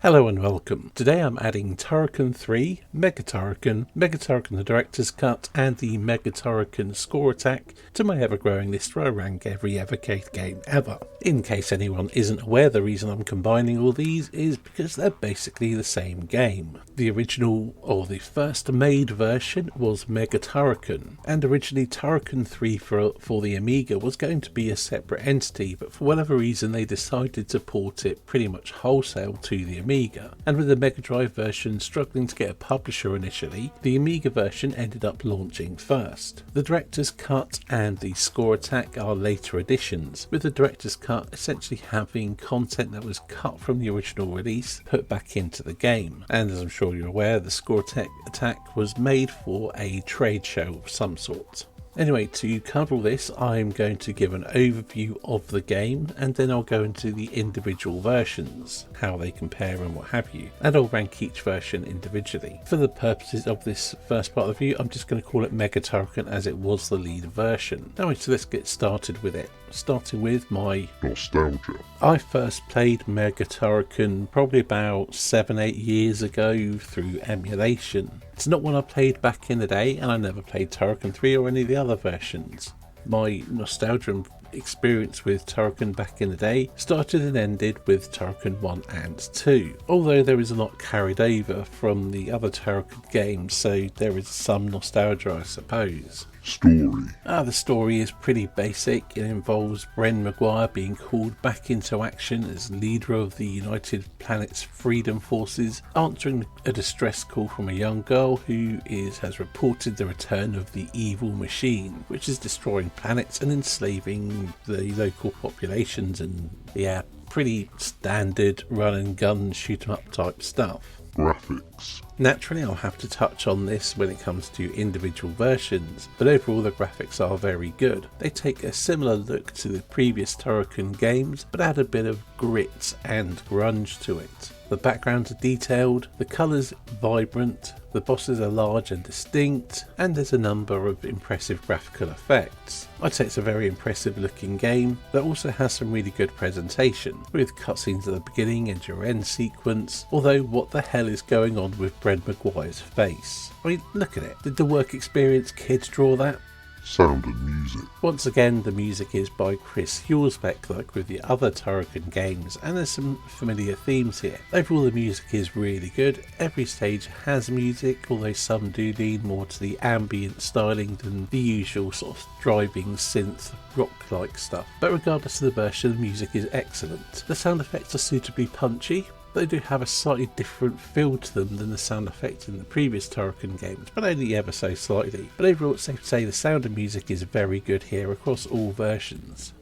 Hello and welcome. Today I'm adding Turrican 3, Mega Turrican, Mega Turrican the Director's Cut and the Mega Turrican Score Attack to my ever-growing list where I rank every Evercade game ever. In case anyone isn't aware, the reason I'm combining all these is because they're basically the same game. The original, or the first made version, was Mega Turrican, and originally Turrican 3 for the Amiga was going to be a separate entity, but for whatever reason they decided to port it pretty much wholesale to the Amiga, and with the Mega Drive version struggling to get a publisher initially, the Amiga version ended up launching first. The Director's Cut and the Score Attack are later additions, with the Director's Cut essentially having content that was cut from the original release put back into the game, and as I'm sure you're aware, the Score Attack was made for a trade show of some sort. Anyway, to cover all this, I'm going to give an overview of the game and then I'll go into the individual versions, how they compare and what have you, and I'll rank each version individually. For the purposes of this first part of the review, I'm just going to call it Mega Turrican as it was the lead version. Anyway, so let's get started with it. Starting with my nostalgia. I first played Mega Turrican probably about 7-8 years ago through emulation. It's not one I played back in the day, and I never played Turrican 3 or any of the other versions. My nostalgia experience with Turrican back in the day started and ended with Turrican 1 and 2, although there is a lot carried over from the other Turrican games, so there is some nostalgia, I suppose. Story. The story is pretty basic. It involves Bren Maguire being called back into action as leader of the United Planet's Freedom Forces, answering a distress call from a young girl who has reported the return of the evil machine, which is destroying planets and enslaving the local populations, and pretty standard run and gun shoot 'em up type stuff. Graphics. Naturally, I'll have to touch on this when it comes to individual versions, but overall the graphics are very good. They take a similar look to the previous Turrican games, but add a bit of grit and grunge to it. The backgrounds are detailed, the colours vibrant, the bosses are large and distinct, and there's a number of impressive graphical effects. I'd say it's a very impressive looking game that also has some really good presentation, with cutscenes at the beginning and your end sequence, although what the hell is going on with Bren Maguire's face? I mean, look at it. Did the work experience kids draw that? Sound and music. Once again, the music is by Chris Hulsbeck, like with the other Turrican games, and there's some familiar themes here. Overall, the music is really good. Every stage has music, although some do lean more to the ambient styling than the usual sort of driving synth rock-like stuff. But regardless of the version, the music is excellent. The sound effects are suitably punchy. They do have a slightly different feel to them than the sound effects in the previous Turrican games, but only ever so slightly. But overall, it's safe to say the sound and music is very good here across all versions.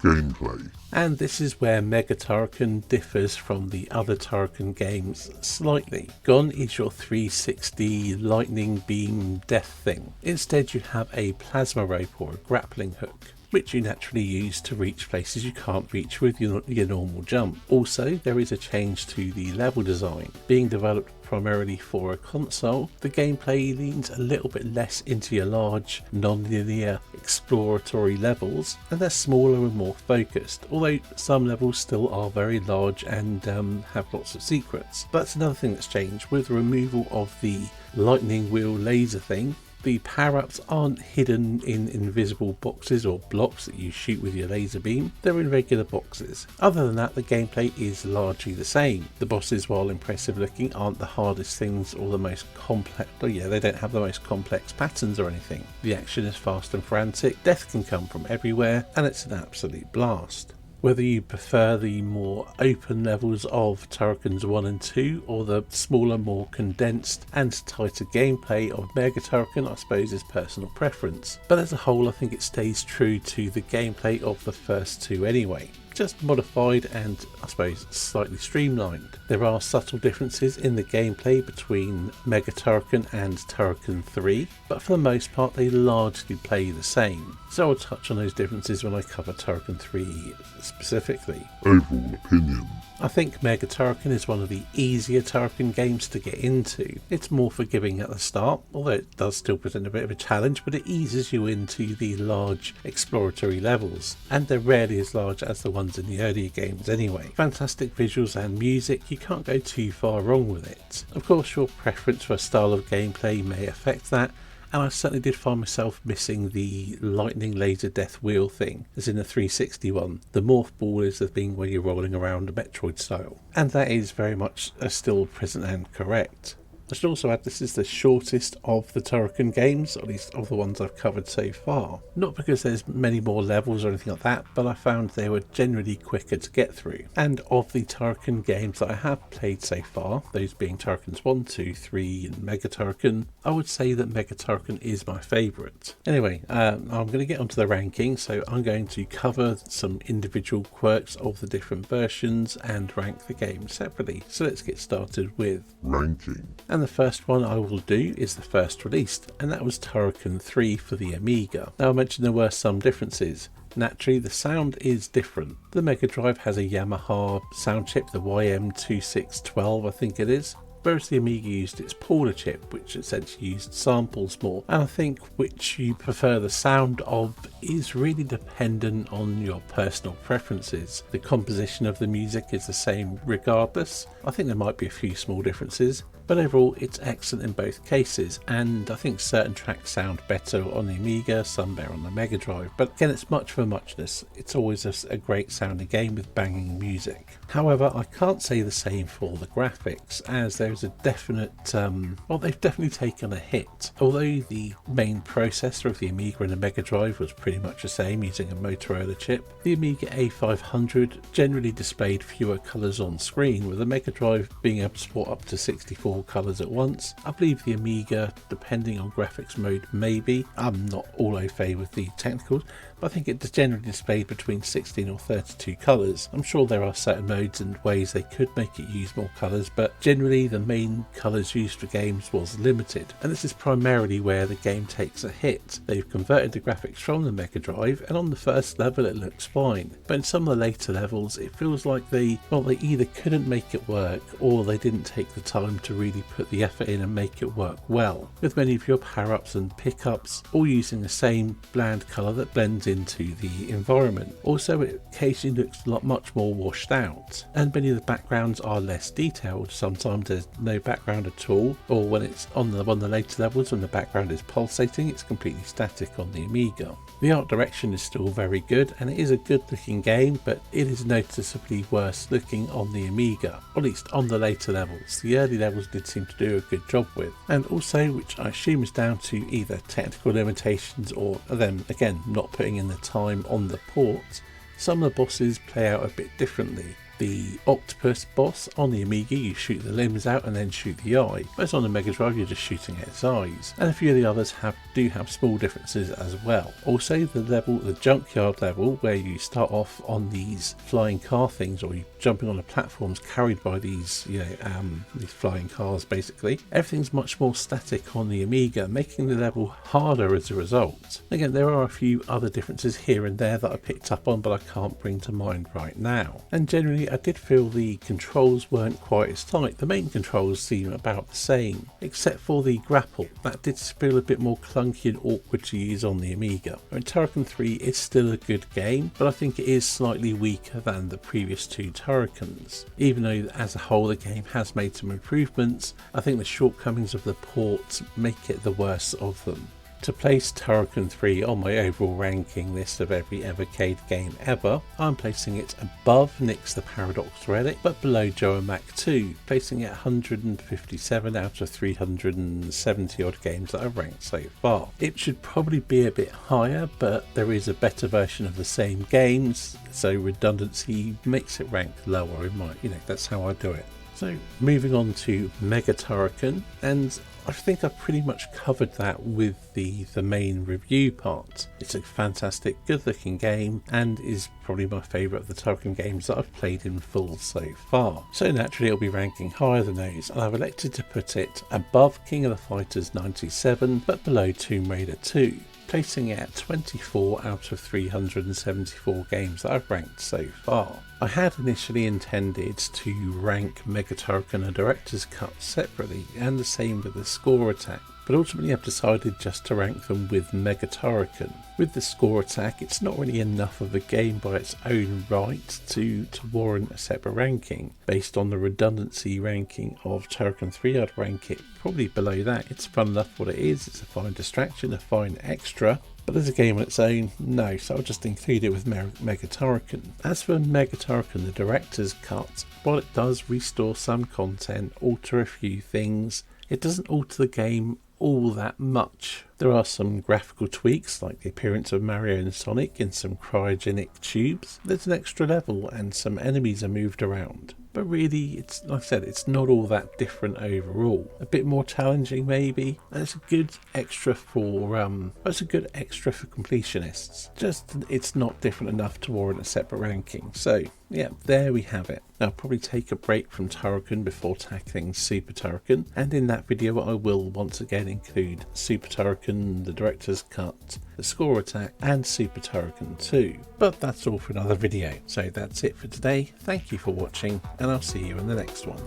Gameplay. And this is where Mega Turrican differs from the other Turrican games slightly. Gone is your 360 lightning beam death thing. Instead, you have a plasma rope or a grappling hook, which you naturally use to reach places you can't reach with your normal jump. Also, there is a change to the level design. Being developed primarily for a console, the gameplay leans a little bit less into your large, non-linear exploratory levels, and they're smaller and more focused, although some levels still are very large and have lots of secrets. But that's another thing that's changed. With the removal of the lightning wheel laser thing, the power-ups aren't hidden in invisible boxes or blocks that you shoot with your laser beam, they're in regular boxes. Other than that, the gameplay is largely the same. The bosses, while impressive looking, aren't the hardest things or the most complex. They don't have the most complex patterns or anything. The action is fast and frantic, death can come from everywhere, and it's an absolute blast. Whether you prefer the more open levels of Turricans 1 and 2 or the smaller, more condensed and tighter gameplay of Mega Turrican, I suppose is personal preference. But as a whole, I think it stays true to the gameplay of the first two anyway. Just modified and I suppose slightly streamlined. There are subtle differences in the gameplay between Mega Turrican and Turrican 3, but for the most part they largely play the same. So I'll touch on those differences when I cover Turrican 3 specifically. Overall opinion. I think Mega Turrican is one of the easier Turrican games to get into. It's more forgiving at the start, although it does still present a bit of a challenge, but it eases you into the large exploratory levels, and they're rarely as large as the ones ones in the earlier games anyway. Fantastic visuals and music, you can't go too far wrong with it. Of course your preference for a style of gameplay may affect that, and I certainly did find myself missing the lightning laser death wheel thing, as in the 360 one. The morph ball is the thing where you're rolling around a Metroid style, and that is very much still present and correct. I should also add this is the shortest of the Turrican games, or at least of the ones I've covered so far. Not because there's many more levels or anything like that, but I found they were generally quicker to get through. And of the Turrican games that I have played so far, those being Turricans 1, 2, 3 and Mega Turrican, I would say that Mega Turrican is my favourite. Anyway, I'm going to get onto the ranking, so I'm going to cover some individual quirks of the different versions and rank the game separately. So let's get started with ranking. And the first one I will do is the first released, and that was Turrican 3 for the Amiga. Now I mentioned there were some differences. Naturally, the sound is different. The Mega Drive has a Yamaha sound chip, the YM2612 I think it is, whereas the Amiga used its Paula chip, which essentially used samples more. And I think which you prefer the sound of is really dependent on your personal preferences. The composition of the music is the same regardless. I think there might be a few small differences, but overall it's excellent in both cases, and I think certain tracks sound better on the Amiga, some better on the Mega Drive, but again it's much for muchness. It's always a great sounding game with banging music. However, I can't say the same for the graphics, as there's a definite, well, they've definitely taken a hit. Although the main processor of the Amiga and the Mega Drive was pretty much the same using a Motorola chip, the Amiga A500 generally displayed fewer colours on screen, with the Mega Drive being able to support up to 64 colours at once. I believe the Amiga, depending on graphics mode, maybe. I'm not all au fait with the technicals, but I think it generally displayed between 16 or 32 colours. I'm sure there are certain modes and ways they could make it use more colours, but generally the main colours used for games was limited, and this is primarily where the game takes a hit. They've converted the graphics from the Mega Drive, and on the first level it looks fine, but in some of the later levels it feels like they either couldn't make it work, or they didn't take the time to really put the effort in and make it work well, with many of your power-ups and pickups all using the same bland colour that blends into the environment. Also, it occasionally looks much more washed out, and many of the backgrounds are less detailed. Sometimes there's no background at all, or when it's on the later levels, when the background is pulsating, it's completely static on the Amiga. The art direction is still very good, and it is a good looking game, but it is noticeably worse looking on the Amiga, or at least on the later levels. The early levels did seem to do a good job with, and also, which I assume is down to either technical limitations or them again not putting in the time on the port, some of the bosses play out a bit differently. The octopus boss on the Amiga, you shoot the limbs out and then shoot the eye, whereas on the Mega Drive you're just shooting at its eyes, and a few of the others do have small differences as well. Also, the junkyard level, where you start off on these flying car things, or you jumping on the platforms carried by these these flying cars basically, everything's much more static on the Amiga, making the level harder as a result. Again, there are a few other differences here and there that I picked up on, but I can't bring to mind right now. And generally I did feel the controls weren't quite as tight. The main controls seem about the same, except for the grapple. That did feel a bit more clunky and awkward to use on the Amiga. I mean, Turrican 3 is still a good game, but I think it is slightly weaker than the previous two Turricans. Even though as a whole the game has made some improvements, I think the shortcomings of the ports make it the worst of them. To place Turrican 3 on my overall ranking list of every Evercade game ever, I'm placing it above Nyx the Paradox Relic, but below Joe and Mac 2, placing it 157 out of 370 odd games that I've ranked so far. It should probably be a bit higher, but there is a better version of the same games, so redundancy makes it rank lower in my, that's how I do it. So moving on to Mega Turrican, and I think I've pretty much covered that with the main review part. It's a fantastic, good looking game, and is probably my favourite of the Turrican games that I've played in full so far. So naturally it'll be ranking higher than those, and I've elected to put it above King of the Fighters 97, but below Tomb Raider 2. Placing it at 24 out of 374 games that I've ranked so far. I had initially intended to rank Mega Turrican and Director's Cut separately, and the same with the Score Attack, but ultimately I've decided just to rank them with Mega Turrican. With the score attack, it's not really enough of a game by its own right to warrant a separate ranking. Based on the redundancy ranking of Turrican 3, I'd rank it probably below that. It's fun enough what it is, it's a fine distraction, a fine extra. But as a game on its own, no, so I'll just include it with Mega Turrican. As for Mega Turrican, the director's cut, while it does restore some content, alter a few things, it doesn't alter the game all that much. There are some graphical tweaks like the appearance of Mario and Sonic in some cryogenic tubes. There's an extra level and some enemies are moved around. But really, it's like I said, it's not all that different overall. A bit more challenging maybe. And it's a good extra for completionists. Just it's not different enough to warrant a separate ranking. So yeah, there we have it. I'll probably take a break from Turrican before tackling Super Turrican, and in that video I will once again include Super Turrican, the director's cut, the score attack, and Super Turrican 2. But that's all for another video. So that's it for today. Thank you for watching, and I'll see you in the next one.